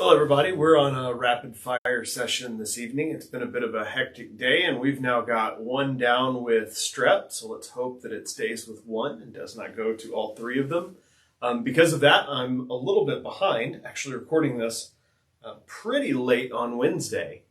Hello, everybody. We're on a rapid fire session this evening. It's been a bit of a hectic day, and we've now got one down with strep. So let's hope that it stays with one and does not go to all three of them. Because of that, I'm a little bit behind, actually recording this pretty late on Wednesday,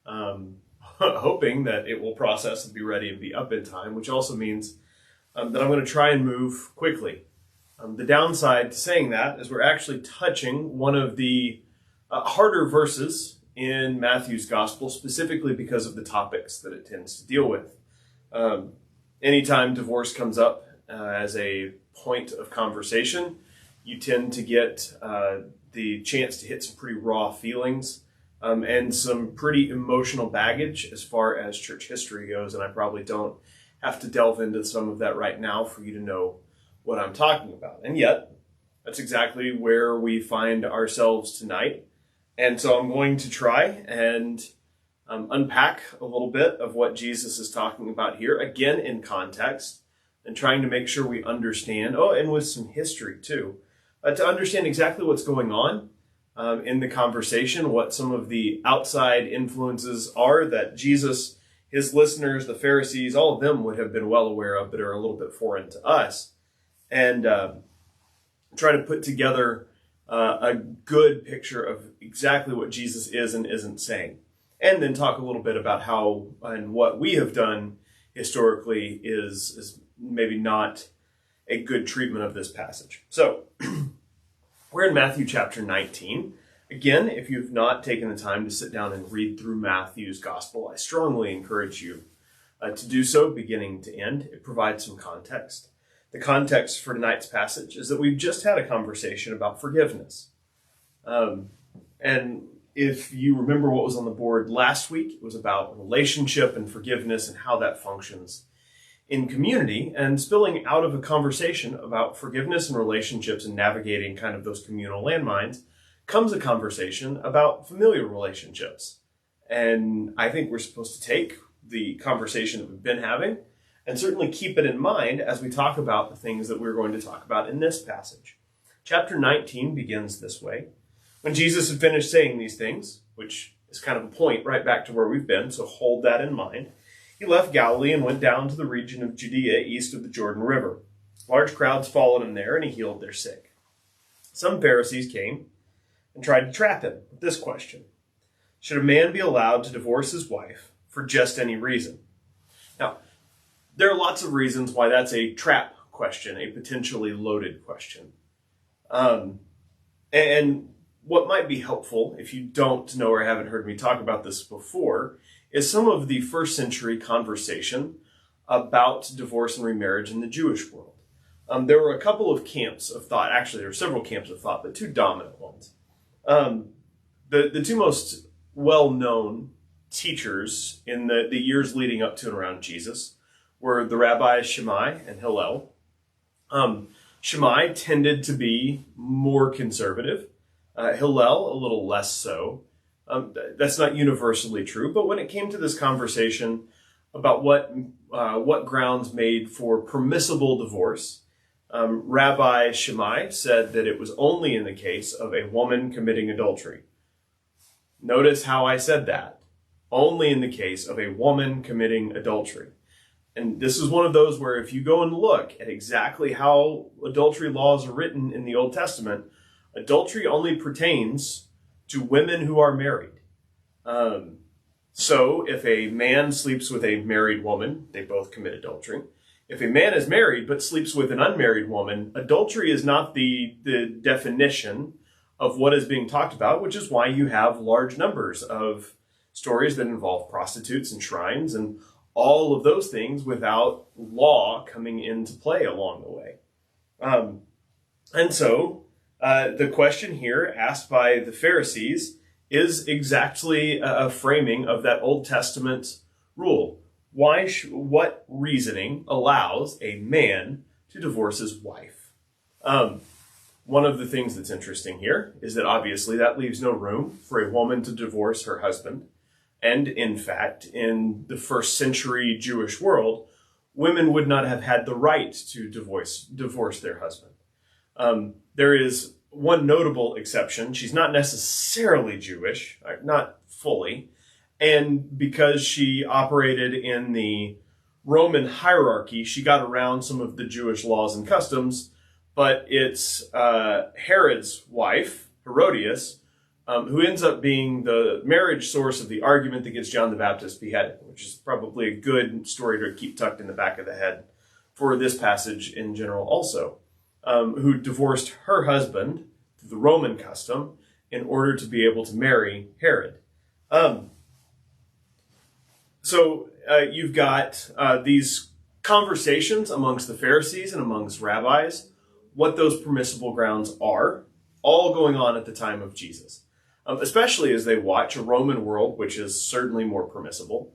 hoping that it will process and be ready and be up in time, which also means that I'm going to try and move quickly. The downside to saying that is we're actually touching one of the harder verses in Matthew's gospel, specifically because of the topics that it tends to deal with. Anytime divorce comes up as a point of conversation, you tend to get the chance to hit some pretty raw feelings and some pretty emotional baggage as far as church history goes. And I probably don't have to delve into some of that right now for you to know what I'm talking about. And yet, that's exactly where we find ourselves tonight. And so I'm going to try and unpack a little bit of what Jesus is talking about here, again in context, and trying to make sure we understand, and with some history too, to understand exactly what's going on in the conversation, what some of the outside influences are that Jesus, his listeners, the Pharisees, all of them would have been well aware of, but are a little bit foreign to us, and try to put together a good picture of exactly what Jesus is and isn't saying. And then talk a little bit about how and what we have done historically is maybe not a good treatment of this passage. So, we're in Matthew chapter 19. Again, if you've not taken the time to sit down and read through Matthew's gospel, I strongly encourage you to do so beginning to end. It provides some context. The context for tonight's passage is that we've just had a conversation about forgiveness. And if you remember what was on the board last week, it was about relationship and forgiveness and how that functions in community. And spilling out of a conversation about forgiveness and relationships and navigating kind of those communal landmines comes a conversation about familial relationships. And I think we're supposed to take the conversation that we've been having and certainly keep it in mind as we talk about the things that we're going to talk about in this passage. Chapter 19 begins this way. When Jesus had finished saying these things, which is kind of a point right back to where we've been, so hold that in mind, he left Galilee and went down to the region of Judea east of the Jordan River. Large crowds followed him there, and he healed their sick. Some Pharisees came and tried to trap him with this question: should a man be allowed to divorce his wife for just any reason? Now, there are lots of reasons why that's a trap question, a potentially loaded question. And what might be helpful, if you don't know or haven't heard me talk about this before, is some of the first century conversation about divorce and remarriage in the Jewish world. There were a couple of camps of thought. Actually, there were several camps of thought, but two dominant ones. The two most well-known teachers in the years leading up to and around Jesus were the rabbis Shammai and Hillel. Shammai tended to be more conservative. Hillel, a little less so. That's not universally true, but when it came to this conversation about what grounds made for permissible divorce, Rabbi Shammai said that it was only in the case of a woman committing adultery. Notice how I said that. Only in the case of a woman committing adultery. And this is one of those where if you go and look at exactly how adultery laws are written in the Old Testament, adultery only pertains to women who are married. So if a man sleeps with a married woman, they both commit adultery. If a man is married but sleeps with an unmarried woman, adultery is not the definition of what is being talked about, which is why you have large numbers of stories that involve prostitutes and shrines and all of those things without law coming into play along the way. And so the question here asked by the Pharisees is exactly a framing of that Old Testament rule. What reasoning allows a man to divorce his wife? One of the things that's interesting here is that obviously that leaves no room for a woman to divorce her husband. And in fact, in the first century Jewish world, women would not have had the right to divorce their husband. There is one notable exception. She's not necessarily Jewish, not fully. And because she operated in the Roman hierarchy, she got around some of the Jewish laws and customs. But it's Herod's wife, Herodias, who ends up being the marriage source of the argument that gets John the Baptist beheaded, which is probably a good story to keep tucked in the back of the head for this passage in general also, who divorced her husband through the Roman custom in order to be able to marry Herod. So you've got these conversations amongst the Pharisees and amongst rabbis, what those permissible grounds are, all going on at the time of Jesus. Especially as they watch a Roman world, which is certainly more permissible,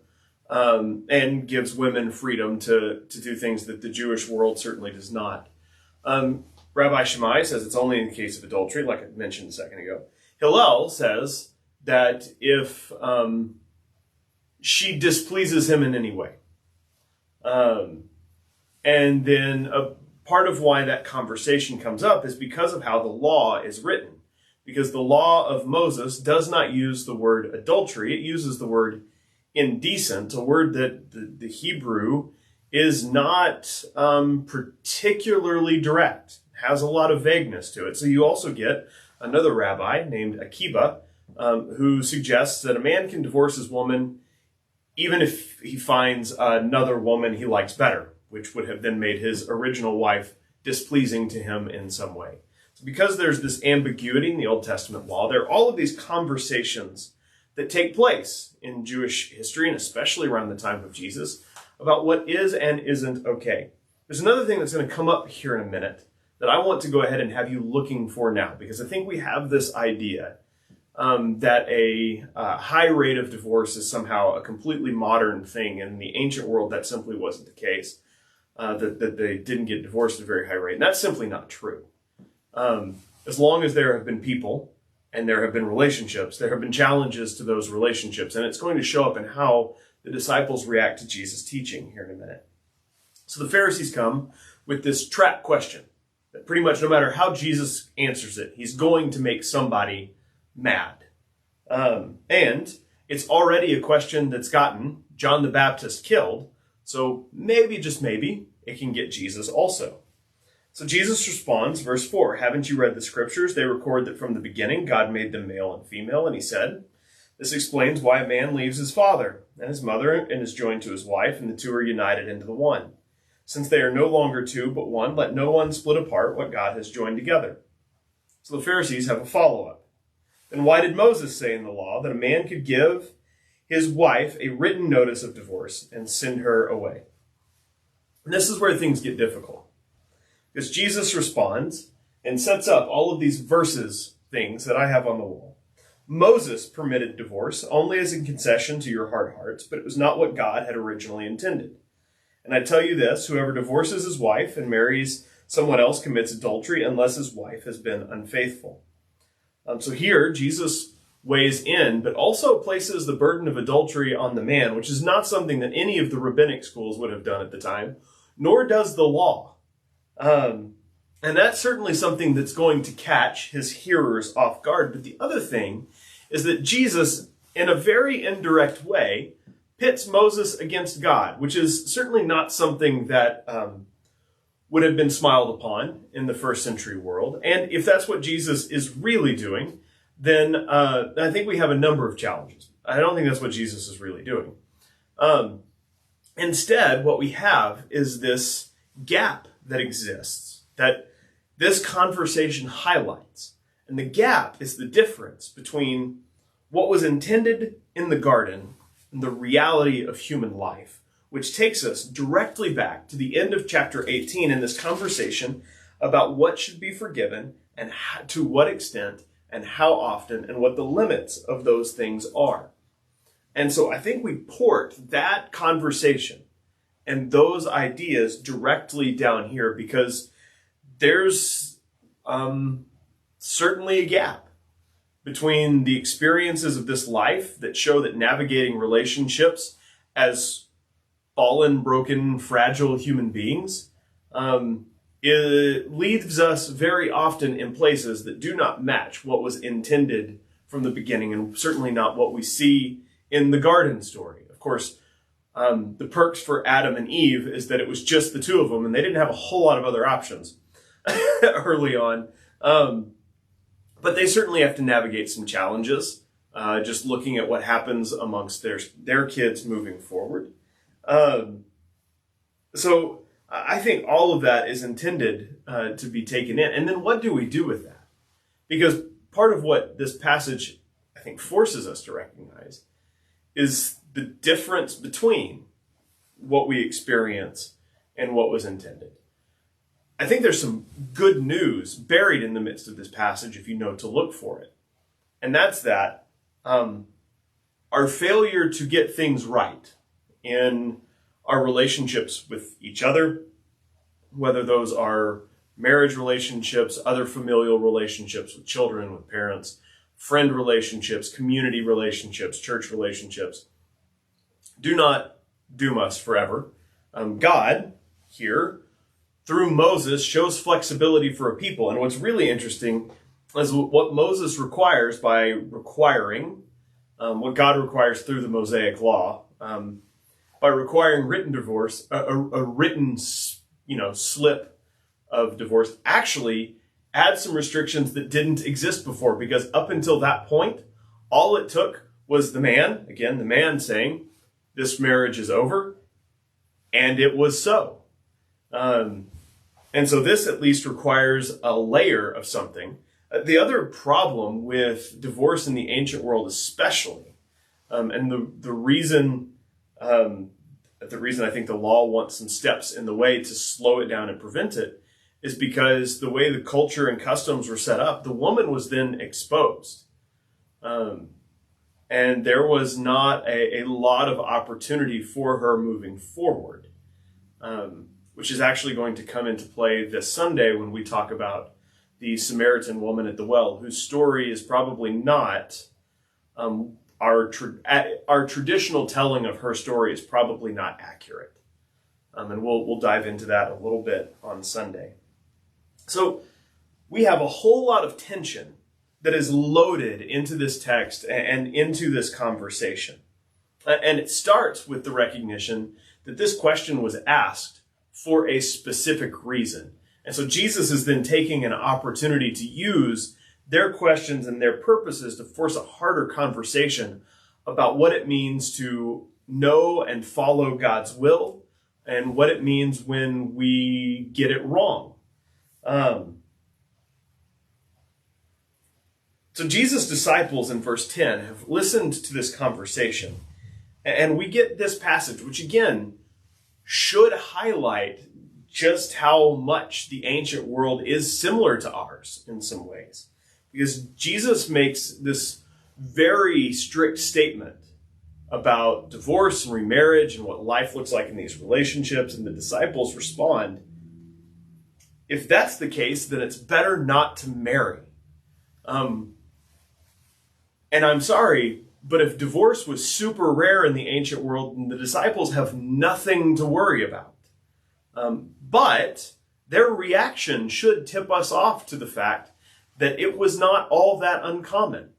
and gives women freedom to do things that the Jewish world certainly does not. Rabbi Shammai says it's only in the case of adultery, like I mentioned a second ago. Hillel says that if she displeases him in any way. And then a part of why that conversation comes up is because of how the law is written. Because the law of Moses does not use the word adultery. It uses the word indecent, a word that the Hebrew is not particularly direct. It has a lot of vagueness to it. So you also get another rabbi named Akiba who suggests that a man can divorce his woman even if he finds another woman he likes better, which would have then made his original wife displeasing to him in some way. Because there's this ambiguity in the Old Testament law, there are all of these conversations that take place in Jewish history, and especially around the time of Jesus, about what is and isn't okay. There's another thing that's going to come up here in a minute that I want to go ahead and have you looking for now, because I think we have this idea that a high rate of divorce is somehow a completely modern thing, and in the ancient world that simply wasn't the case, that they didn't get divorced at a very high rate. And that's simply not true. As long as there have been people and there have been relationships, there have been challenges to those relationships. And it's going to show up in how the disciples react to Jesus' teaching here in a minute. So the Pharisees come with this trap question that pretty much no matter how Jesus answers it, he's going to make somebody mad. And it's already a question that's gotten John the Baptist killed. So maybe, just maybe, it can get Jesus also. So Jesus responds, verse 4, haven't you read the scriptures? They record that from the beginning God made them male and female. And he said, this explains why a man leaves his father and his mother and is joined to his wife, and the two are united into the one. Since they are no longer two but one, let no one split apart what God has joined together. So the Pharisees have a follow-up. Then why did Moses say in the law that a man could give his wife a written notice of divorce and send her away? And this is where things get difficult. Because Jesus responds and sets up all of these verses, things that I have on the wall. Moses permitted divorce only as a concession to your hard hearts, but it was not what God had originally intended. And I tell you this, whoever divorces his wife and marries someone else commits adultery unless his wife has been unfaithful. So here, Jesus weighs in, but also places the burden of adultery on the man, which is not something that any of the rabbinic schools would have done at the time, nor does the law. And that's certainly something that's going to catch his hearers off guard. But the other thing is that Jesus, in a very indirect way, pits Moses against God, which is certainly not something that would have been smiled upon in the first century world. And if that's what Jesus is really doing, then I think we have a number of challenges. I don't think that's what Jesus is really doing. Instead, what we have is this gap that exists, that this conversation highlights. And the gap is the difference between what was intended in the garden and the reality of human life, which takes us directly back to the end of chapter 18 in this conversation about what should be forgiven and to what extent and how often and what the limits of those things are. And so I think we port that conversation and those ideas directly down here because there's certainly a gap between the experiences of this life that show that navigating relationships as fallen, broken, fragile human beings it leaves us very often in places that do not match what was intended from the beginning, and certainly not what we see in the garden story. Of course, the perks for Adam and Eve is that it was just the two of them, and they didn't have a whole lot of other options early on. But they certainly have to navigate some challenges, just looking at what happens amongst their kids moving forward. So I think all of that is intended to be taken in. And then what do we do with that? Because part of what this passage, I think, forces us to recognize is the difference between what we experience and what was intended. I think there's some good news buried in the midst of this passage if you know to look for it. And that's that our failure to get things right in our relationships with each other, whether those are marriage relationships, other familial relationships with children, with parents, friend relationships, community relationships, church relationships, do not doom us forever. God here, through Moses, shows flexibility for a people. And what's really interesting is what Moses requires by requiring, what God requires through the Mosaic law, by requiring written divorce, a written, slip of divorce, actually adds some restrictions that didn't exist before. Because up until that point, all it took was the man saying, "This marriage is over," and it was so. And so this at least requires a layer of something. The other problem with divorce in the ancient world especially, and the reason I think the law wants some steps in the way to slow it down and prevent it, is because the way the culture and customs were set up, the woman was then exposed. And there was not a lot of opportunity for her moving forward, which is actually going to come into play this Sunday when we talk about the Samaritan woman at the well, whose story is probably not, our traditional telling of her story is probably not accurate. And we'll dive into that a little bit on Sunday. So we have a whole lot of tension that is loaded into this text and into this conversation. And it starts with the recognition that this question was asked for a specific reason. And so Jesus is then taking an opportunity to use their questions and their purposes to force a harder conversation about what it means to know and follow God's will and what it means when we get it wrong. So Jesus' disciples in verse 10 have listened to this conversation, and we get this passage, which again should highlight just how much the ancient world is similar to ours in some ways. Because Jesus makes this very strict statement about divorce and remarriage and what life looks like in these relationships, and the disciples respond, if that's the case, then it's better not to marry. And I'm sorry, but if divorce was super rare in the ancient world, then the disciples have nothing to worry about. But their reaction should tip us off to the fact that it was not all that uncommon.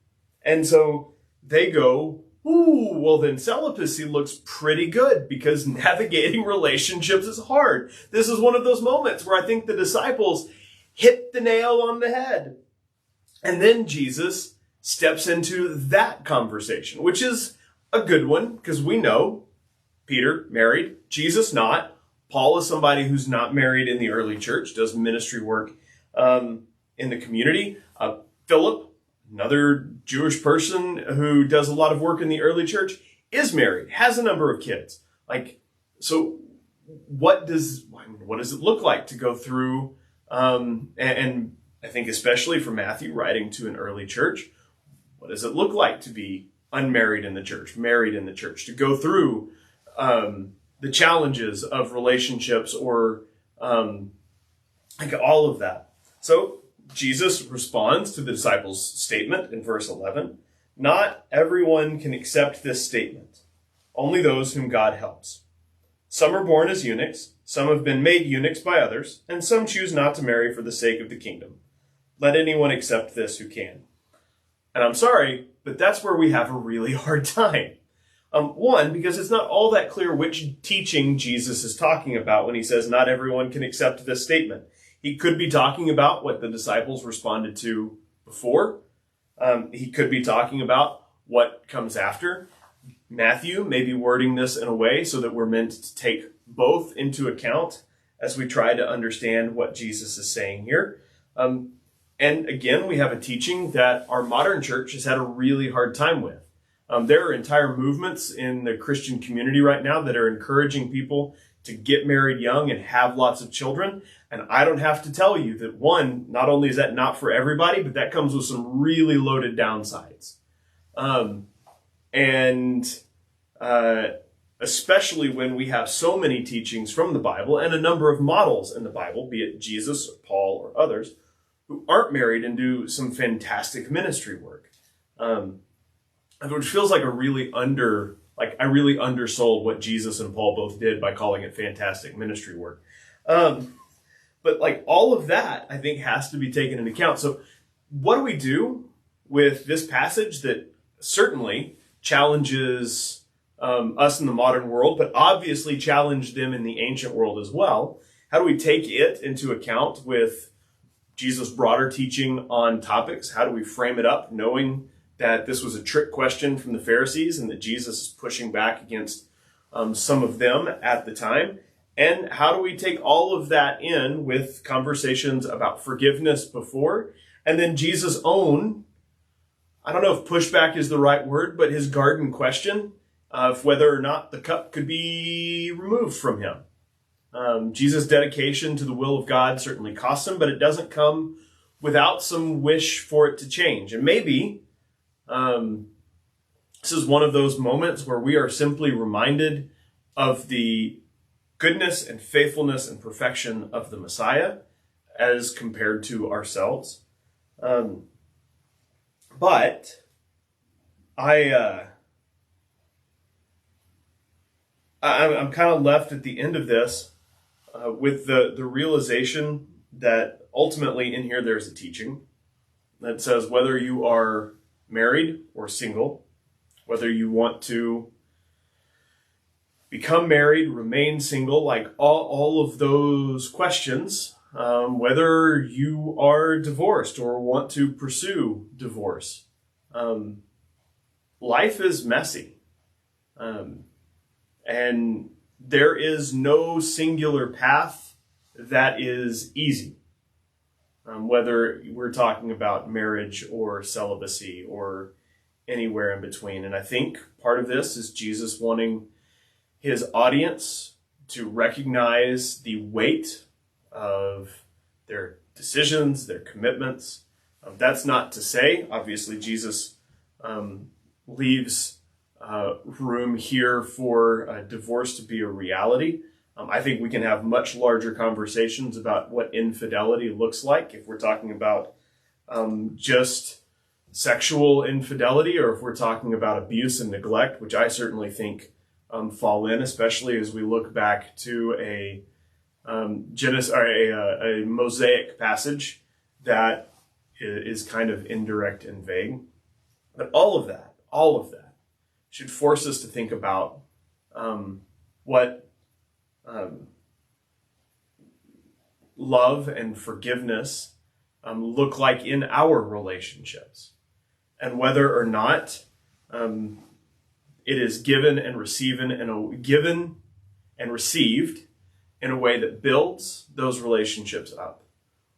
And so they go, ooh, well then celibacy looks pretty good because navigating relationships is hard. This is one of those moments where I think the disciples hit the nail on the head. And then Jesus steps into that conversation, which is a good one because we know Peter married, Jesus not. Paul is somebody who's not married in the early church, does ministry work in the community. Philip, another Jewish person who does a lot of work in the early church, is married, has a number of kids. So what does it look like to go through, and I think especially for Matthew writing to an early church, what does it look like to be unmarried in the church, married in the church, to go through the challenges of relationships or all of that. So Jesus responds to the disciples' statement in verse 11. Not everyone can accept this statement, only those whom God helps. Some are born as eunuchs, some have been made eunuchs by others, and some choose not to marry for the sake of the kingdom. Let anyone accept this who can. And I'm sorry, but that's where we have a really hard time. One, because it's not all that clear which teaching Jesus is talking about when he says not everyone can accept this statement. He could be talking about what the disciples responded to before. He could be talking about what comes after. Matthew may be wording this in a way so that we're meant to take both into account as we try to understand what Jesus is saying here. And again, we have a teaching that our modern church has had a really hard time with. There are entire movements in the Christian community right now that are encouraging people to get married young and have lots of children. And I don't have to tell you that, one, not only is that not for everybody, but that comes with some really loaded downsides. Especially when we have so many teachings from the Bible and a number of models in the Bible, be it Jesus or Paul or others, who aren't married and do some fantastic ministry work. Which feels like I really undersold what Jesus and Paul both did by calling it fantastic ministry work. But like all of that, I think, has to be taken into account. So what do we do with this passage that certainly challenges us in the modern world, but obviously challenged them in the ancient world as well? How do we take it into account with Jesus' broader teaching on topics? How do we frame it up, knowing that this was a trick question from the Pharisees and that Jesus is pushing back against some of them at the time? And how do we take all of that in with conversations about forgiveness before, and then Jesus' own, I don't know if pushback is the right word, but his garden question of whether or not the cup could be removed from him. Jesus' dedication to the will of God certainly costs him, but it doesn't come without some wish for it to change. And maybe this is one of those moments where we are simply reminded of the goodness and faithfulness and perfection of the Messiah as compared to ourselves. But I'm kind of left at the end of this with the realization that ultimately in here there's a teaching that says whether you are married or single, whether you want to become married, remain single, like all of those questions, whether you are divorced or want to pursue divorce. Life is messy. And there is no singular path that is easy. Whether we're talking about marriage or celibacy or anywhere in between. And I think part of this is Jesus wanting his audience to recognize the weight of their decisions, their commitments. That's not to say, obviously, Jesus leaves room here for divorce to be a reality. I think we can have much larger conversations about what infidelity looks like if we're talking about just sexual infidelity, or if we're talking about abuse and neglect, which I certainly think fall in, especially as we look back to a Mosaic passage that is kind of indirect and vague. But all of that should force us to think about what love and forgiveness look like in our relationships, and whether or not it is given and received in a way that builds those relationships up,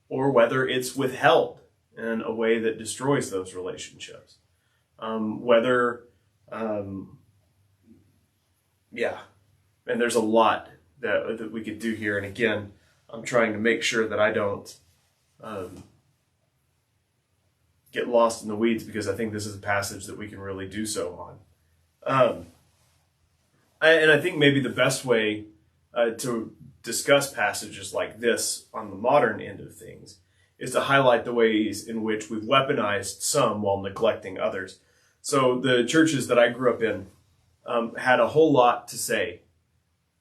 or whether it's withheld in a way that destroys those relationships. And there's a lot that we could do here. And again, I'm trying to make sure that I don't get lost in the weeds, because I think this is a passage that we can really do so on. And I think maybe the best way to discuss passages like this on the modern end of things is to highlight the ways in which we've weaponized some while neglecting others. So the churches that I grew up in had a whole lot to say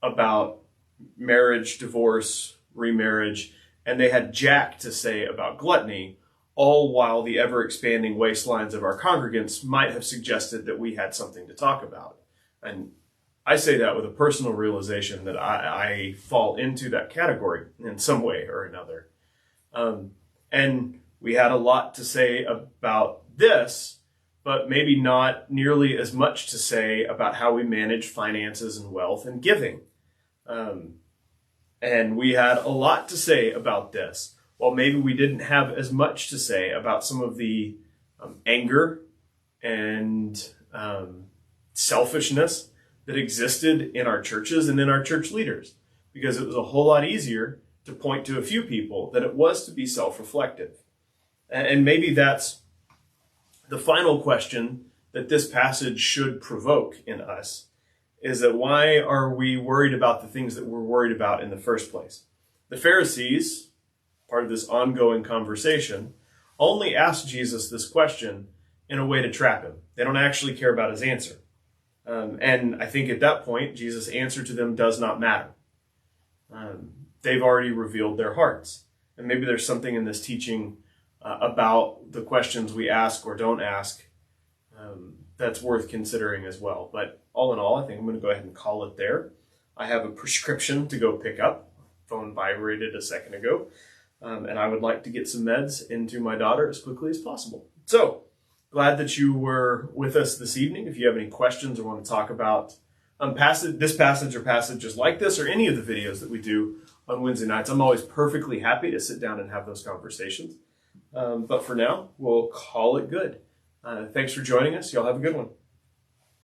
about marriage, divorce, remarriage, and they had jack to say about gluttony, all while the ever-expanding waistlines of our congregants might have suggested that we had something to talk about. And I say that with a personal realization that I fall into that category in some way or another. And we had a lot to say about this, but maybe not nearly as much to say about how we manage finances and wealth and giving. And we had a lot to say about this, while maybe we didn't have as much to say about some of the anger and selfishness that existed in our churches and in our church leaders, because it was a whole lot easier to point to a few people than it was to be self-reflective. And maybe that's the final question that this passage should provoke in us, is that why are we worried about the things that we're worried about in the first place? The Pharisees, part of this ongoing conversation, only asked Jesus this question in a way to trap him. They don't actually care about his answer. And I think at that point, Jesus' answer to them does not matter. They've already revealed their hearts. And maybe there's something in this teaching about the questions we ask or don't ask that's worth considering as well. But all in all, I think I'm going to go ahead and call it there. I have a prescription to go pick up. Phone vibrated a second ago. And I would like to get some meds into my daughter as quickly as possible. So, glad that you were with us this evening. If you have any questions or want to talk about this passage or passages like this or any of the videos that we do on Wednesday nights, I'm always perfectly happy to sit down and have those conversations. But for now, we'll call it good. Thanks for joining us. Y'all have a good one.